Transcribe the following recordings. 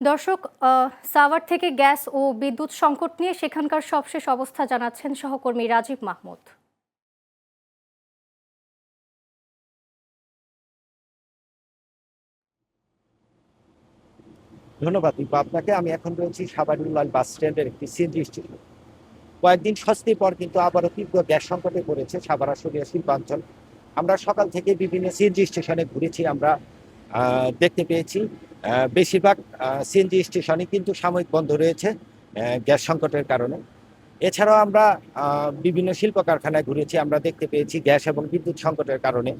দর্শক, সাভার থেকে গ্যাস ও বিদ্যুৎ সংকট নিয়ে সেখানকার সবশেষ অবস্থা জানাচ্ছেন সহকর্মী রাজীব মাহমুদ। ধন্যবাদ দীপা আপনাকে। আমি এখন রয়েছি সাভার বাস স্ট্যান্ডের একটি সিএনজি স্টেশন। কয়েকদিন স্বস্তির পর কিন্তু আবারও তীব্র গ্যাস সংকটে পড়েছে সাভার আশুলিয়া শিল্পাঞ্চল। আমরা সকাল থেকে বিভিন্ন সিএনজি স্টেশনে ঘুরেছি। আমরা দেখতে পেয়েছি বেশিরভাগ সিএনজি স্টেশনে কিন্তু সাময়িক বন্ধ রয়েছে গ্যাস সংকটের কারণে। এছাড়াও আমরা বিভিন্ন শিল্প কারখানায় ঘুরেছি। আমরা দেখতে পেয়েছি গ্যাস এবং বিদ্যুৎ সংকটের কারণে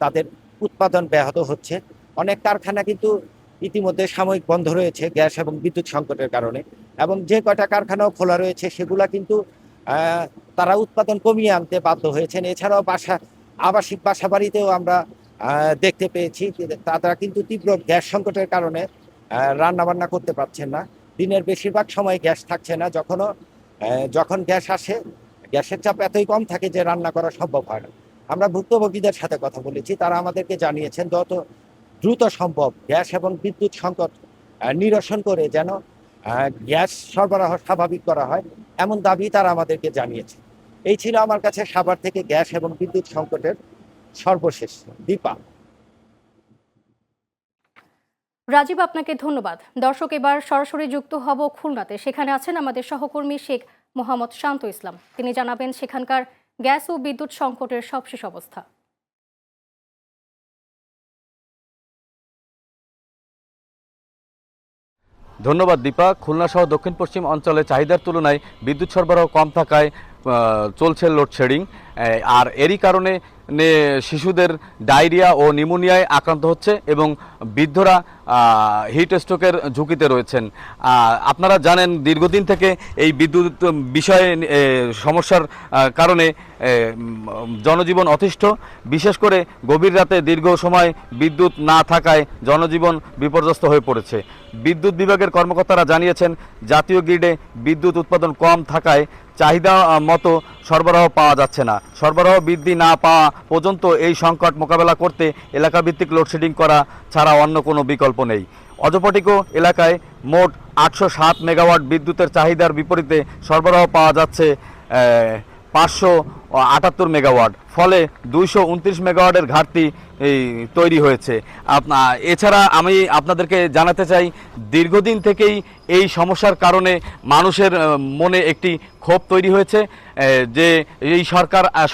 তাদের উৎপাদন ব্যাহত হচ্ছে। অনেক কারখানা কিন্তু ইতিমধ্যে সাময়িক বন্ধ রয়েছে গ্যাস এবং বিদ্যুৎ সংকটের কারণে, এবং যে কয়টা কারখানাও খোলা রয়েছে সেগুলা কিন্তু তারা উৎপাদন কমিয়ে আনতে বাধ্য হয়েছেন। এছাড়াও আবাসিক বাসা বাড়িতেও আমরা দেখতে পেয়েছি তারা কিন্তু তীব্র গ্যাস সংকটের কারণে রান্না বান্না করতে পারছেন না। দিনের বেশিরভাগ সময় গ্যাস থাকছে না। যখন গ্যাস আসে, গ্যাসের চাপ এতই কম থাকে যে রান্না করা সম্ভব হয় না। আমরা ভুক্তভোগীদের সাথে কথা বলেছি, তারা আমাদেরকে জানিয়েছেন যত দ্রুত সম্ভব গ্যাস এবং বিদ্যুৎ সংকট নিরসন করে যেন গ্যাস সরবরাহ স্বাভাবিক করা হয়, এমন দাবি তারা আমাদেরকে জানিয়েছে। এই ছিল আমার কাছে সাভার থেকে গ্যাস এবং বিদ্যুৎ সংকটের সর্বশেষ। দীপা। রাজীব, আপনাকে ধন্যবাদ। দর্শক, এবার সরাসরি যুক্ত হব খুলনাতে। সেখানে আছেন আমাদের সহকর্মী শেখ মোহাম্মদ শান্ত ইসলাম। তিনি জানাবেন সেখানকার গ্যাস ও বিদ্যুৎ সংকটের সবশেষ অবস্থা। ধন্যবাদ দীপা। খুলনা সহ দক্ষিণ পশ্চিম অঞ্চলে চাহিদার তুলনায় বিদ্যুৎ সরবরাহ কম থাকায় চলছে লোডশেডিং। আর এরই কারণে শিশুদের ডায়রিয়া ও নিউমোনিয়ায় আক্রান্ত হচ্ছে এবং বৃদ্ধরা হিট স্ট্রোকের ঝুঁকিতে রয়েছেন। আপনারা জানেন দীর্ঘদিন থেকে এই বিদ্যুৎ বিষয়ে সমস্যার কারণে জনজীবন অতিষ্ঠ। বিশেষ করে গভীর রাতে দীর্ঘ সময় বিদ্যুৎ না থাকায় জনজীবন বিপর্যস্ত হয়ে পড়েছে। বিদ্যুৎ বিভাগের কর্মকর্তারা জানিয়েছেন জাতীয় গ্রিডে বিদ্যুৎ উৎপাদন কম থাকায় চাহিদা মতো সরবরাহ পাওয়া যাচ্ছে না। সরবরাহ বৃদ্ধি না পাওয়া পর্যন্ত এই সংকট মোকাবেলা করতে এলাকাভিত্তিক লোডশেডিং করা ছাড়া অন্য কোনো বিকল্প নেই। অজপটিকো এলাকায় মোট 807 মেগাওয়াট বিদ্যুতের চাহিদার বিপরীতে সরবরাহ পাওয়া যাচ্ছে 578 মেগাওয়াট, ফলে 229 মেগাওয়াটের ঘাটতি তৈরি হয়েছে। এছাড়া আমি আপনাদেরকে জানাতে চাই, দীর্ঘদিন থেকেই এই সমস্যার কারণে মানুষের মনে একটি ক্ষোভ তৈরি হয়েছে যে এই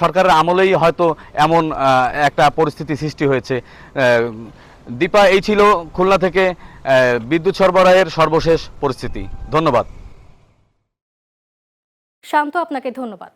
সরকারের আমলেই হয়তো এমন একটা পরিস্থিতি সৃষ্টি হয়েছে। দীপা, এই ছিল খুলনা থেকে বিদ্যুৎ সরবরাহের সর্বশেষ পরিস্থিতি। ধন্যবাদ। শান্ত, আপনাকে ধন্যবাদ।